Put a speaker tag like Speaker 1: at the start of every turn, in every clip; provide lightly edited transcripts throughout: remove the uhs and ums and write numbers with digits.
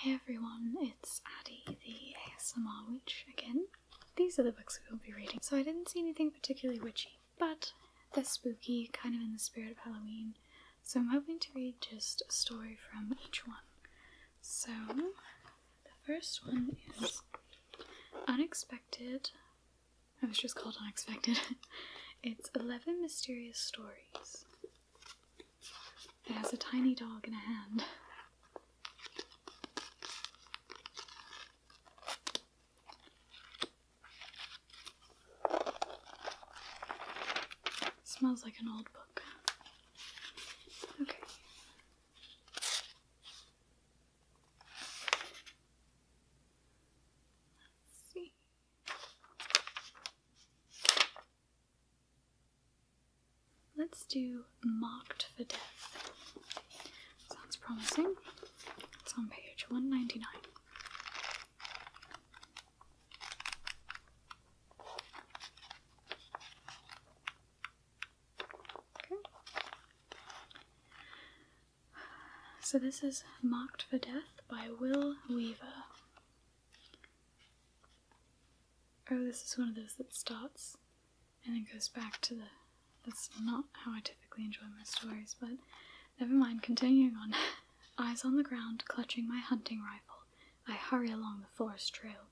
Speaker 1: Hey everyone, it's Addie, the ASMR witch again. These are the books we will be reading. So I didn't see anything particularly witchy, but they're spooky, kind of in the spirit of Halloween. So I'm hoping to read just a story from each one. So the first one is Unexpected. Oh, it's just called Unexpected. It's 11 Mysterious Stories. It has a tiny dog in a hand. Smells like an old book. Okay. Let's see. Let's do Marked for Death. Sounds promising. It's on page 199. So this is Marked for Death by Will Weaver. Oh, this is one of those that starts and then goes back to the... That's not how I typically enjoy my stories, but never mind, continuing on. Eyes on the ground, clutching my hunting rifle, I hurry along the forest trail.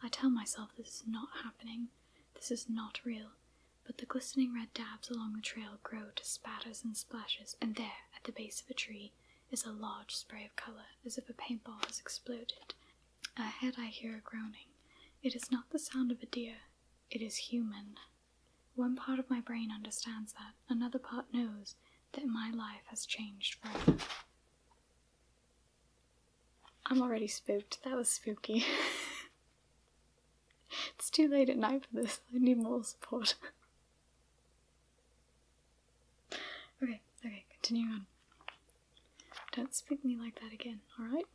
Speaker 1: I tell myself this is not happening, this is not real, but the glistening red dabs along the trail grow to spatters and splashes, and there, at the base of a tree, is a large spray of colour, as if a paintball has exploded. Ahead I hear a groaning. It is not the sound of a deer. It is human. One part of my brain understands that. Another part knows that my life has changed forever. I'm already spooked. That was spooky. It's too late at night for this. I need more support. Okay, continuing on. Don't spook me like that again, alright?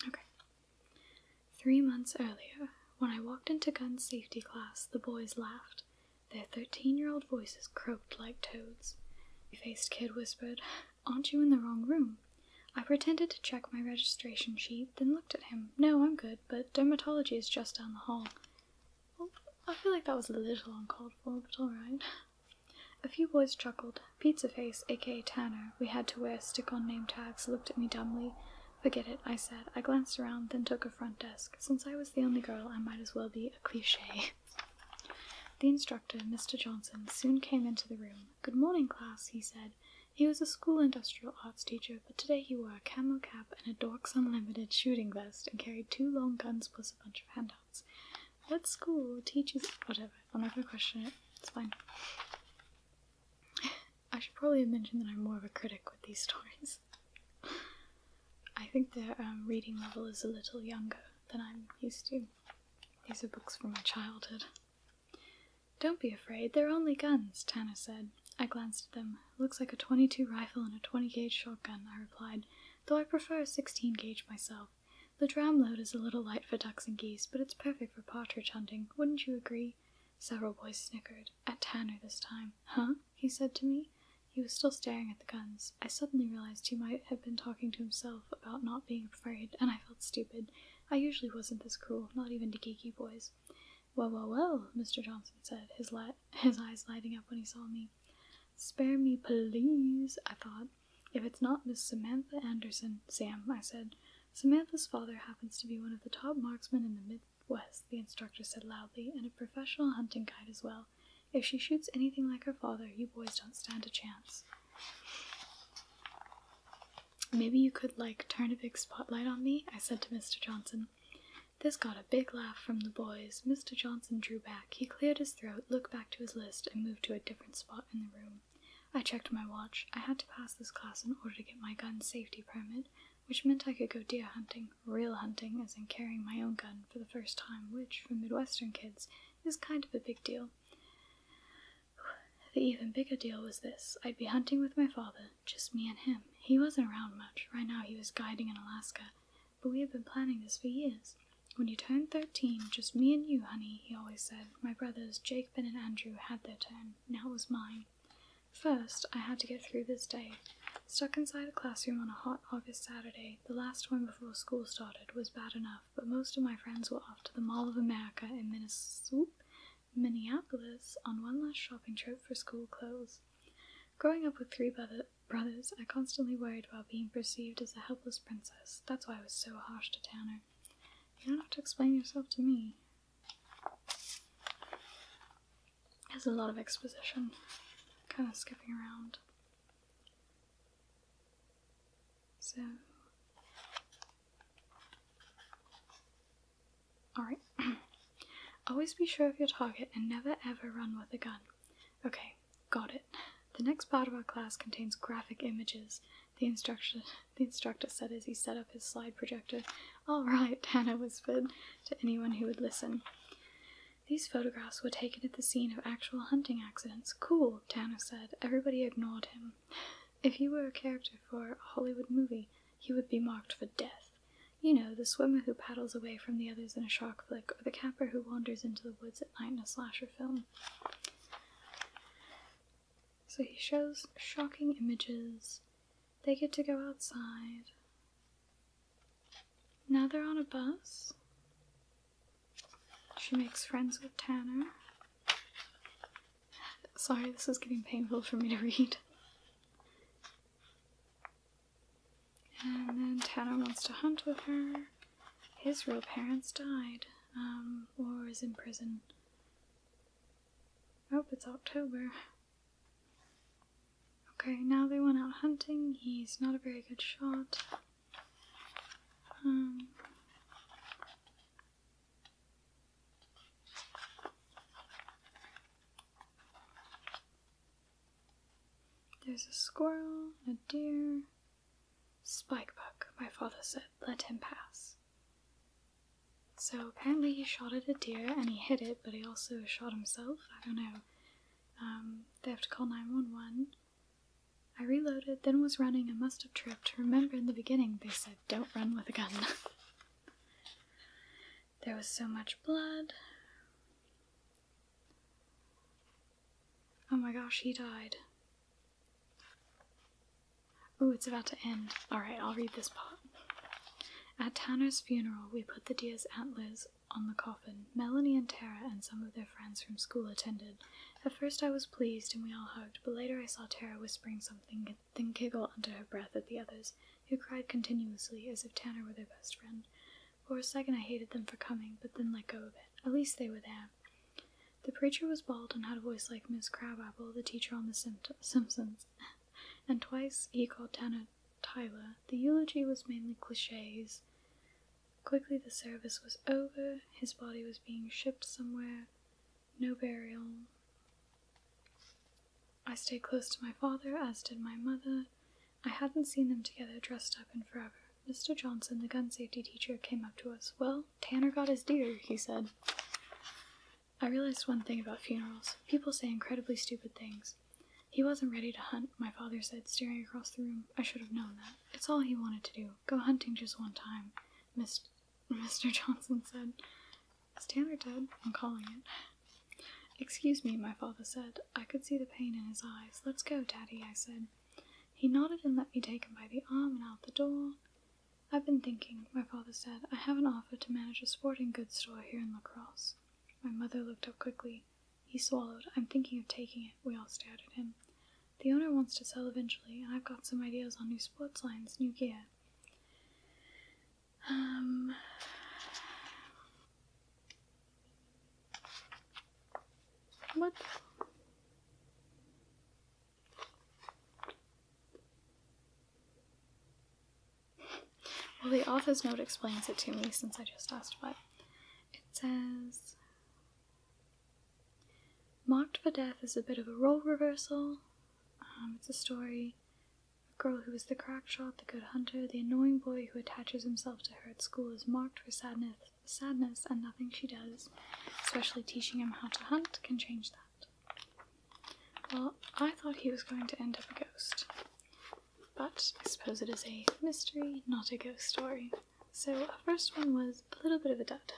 Speaker 1: Okay. 3 months earlier, when I walked into gun safety class, the boys laughed. Their 13-year-old voices croaked like toads. The faced kid whispered, "Aren't you in the wrong room?" I pretended to check my registration sheet, then looked at him. "No, I'm good, but dermatology is just down the hall." Well, I feel like that was a little uncalled for, but alright. A few boys chuckled. Pizza Face, aka Tanner, we had to wear stick-on name tags, looked at me dumbly. "Forget it," I said. I glanced around, then took a front desk. Since I was the only girl, I might as well be a cliché. The instructor, Mr. Johnson, soon came into the room. "Good morning, class," he said. He was a school industrial arts teacher, but today he wore a camo cap and a Dorks Unlimited shooting vest and carried 2 long guns plus a bunch of handouts. What school teaches... Whatever, I'm not gonna question it. It's fine. I should probably have mentioned that I'm more of a critic with these stories. I think their reading level is a little younger than I'm used to. These are books from my childhood. "Don't be afraid, they're only guns," Tanner said. I glanced at them. "Looks like a 22 rifle and a 20-gauge shotgun," I replied, "though I prefer a 16-gauge myself. The dram load is a little light for ducks and geese, but it's perfect for partridge hunting. Wouldn't you agree?" Several boys snickered. At Tanner this time. "Huh?" he said to me. He was still staring at the guns. I suddenly realized he might have been talking to himself about not being afraid, and I felt stupid. I usually wasn't this cruel, not even to geeky boys. Well, Mr. Johnson said, his eyes lighting up when he saw me. "Spare me, please," I thought. "If it's not Miss Samantha Anderson, Sam," I said. "Samantha's father happens to be one of the top marksmen in the Midwest," the instructor said loudly, "and a professional hunting guide as well. If she shoots anything like her father, you boys don't stand a chance." "Maybe you could, turn a big spotlight on me?" I said to Mr. Johnson. This got a big laugh from the boys. Mr. Johnson drew back. He cleared his throat, looked back to his list, and moved to a different spot in the room. I checked my watch. I had to pass this class in order to get my gun safety permit, which meant I could go deer hunting. Real hunting, as in carrying my own gun for the first time, which, for Midwestern kids, is kind of a big deal. The even bigger deal was this. I'd be hunting with my father, just me and him. He wasn't around much. Right now he was guiding in Alaska. But we had been planning this for years. "When you turn 13, just me and you, honey," he always said. My brothers, Jake, Ben, and Andrew, had their turn. Now it was mine. First, I had to get through this day. Stuck inside a classroom on a hot August Saturday, the last one before school started, was bad enough, but most of my friends were off to the Mall of America in Minneapolis on one last shopping trip for school clothes. Growing up with three brothers, I constantly worried about being perceived as a helpless princess. That's why I was so harsh to Tanner. You don't have to explain yourself to me. There's a lot of exposition. Kind of skipping around. So, alright. Always be sure of your target and never ever run with a gun. Okay, got it. The next part of our class contains graphic images, the instructor said as he set up his slide projector. Alright, Tanner whispered to anyone who would listen. These photographs were taken at the scene of actual hunting accidents. Cool, Tanner said. Everybody ignored him. If he were a character for a Hollywood movie, he would be marked for death. You know, the swimmer who paddles away from the others in a shark flick, or the camper who wanders into the woods at night in a slasher film. So he shows shocking images. They get to go outside. Now they're on a bus. She makes friends with Tanner. Sorry, this is getting painful for me to read. And then Tanner wants to hunt with her. His real parents died, or is in prison. Oh, it's October. Okay, now they went out hunting. He's not a very good shot. There's a squirrel, a deer. Spikebuck, my father said. Let him pass. So apparently he shot at a deer and he hit it, but he also shot himself. I don't know. They have to call 911. I reloaded, then was running and must have tripped. Remember in the beginning they said don't run with a gun. There was so much blood. Oh my gosh, he died. Ooh, it's about to end. Alright, I'll read this part. At Tanner's funeral, we put the deer's antlers on the coffin. Melanie and Tara and some of their friends from school attended. At first I was pleased and we all hugged, but later I saw Tara whispering something, then giggle under her breath at the others, who cried continuously as if Tanner were their best friend. For a second I hated them for coming, but then let go of it. At least they were there. The preacher was bald and had a voice like Miss Crabapple, the teacher on The Simpsons. And twice he called Tanner Tyler. The eulogy was mainly cliches. Quickly the service was over. His body was being shipped somewhere. No burial. I stayed close to my father, as did my mother. I hadn't seen them together dressed up in forever. Mr. Johnson, the gun safety teacher, came up to us. Well, Tanner got his deer, he said. I realized one thing about funerals. People say incredibly stupid things. He wasn't ready to hunt, my father said, staring across the room. I should have known that. It's all he wanted to do. Go hunting just one time, Mr. Johnson said. Is Tanner dead? I'm calling it. Excuse me, my father said. I could see the pain in his eyes. Let's go, Daddy, I said. He nodded and let me take him by the arm and out the door. I've been thinking, my father said. I have an offer to manage a sporting goods store here in La Crosse. My mother looked up quickly. He swallowed. I'm thinking of taking it. We all stared at him. The owner wants to sell eventually, and I've got some ideas on new sports lines, new gear. What? Well, the author's note explains it to me since I just asked what. It says, Marked for Death is a bit of a role reversal. It's a story. A girl who is the crack shot, the good hunter, the annoying boy who attaches himself to her at school is marked for sadness, and nothing she does, especially teaching him how to hunt, can change that. Well, I thought he was going to end up a ghost. But I suppose it is a mystery, not a ghost story. So our first one was a little bit of a dud.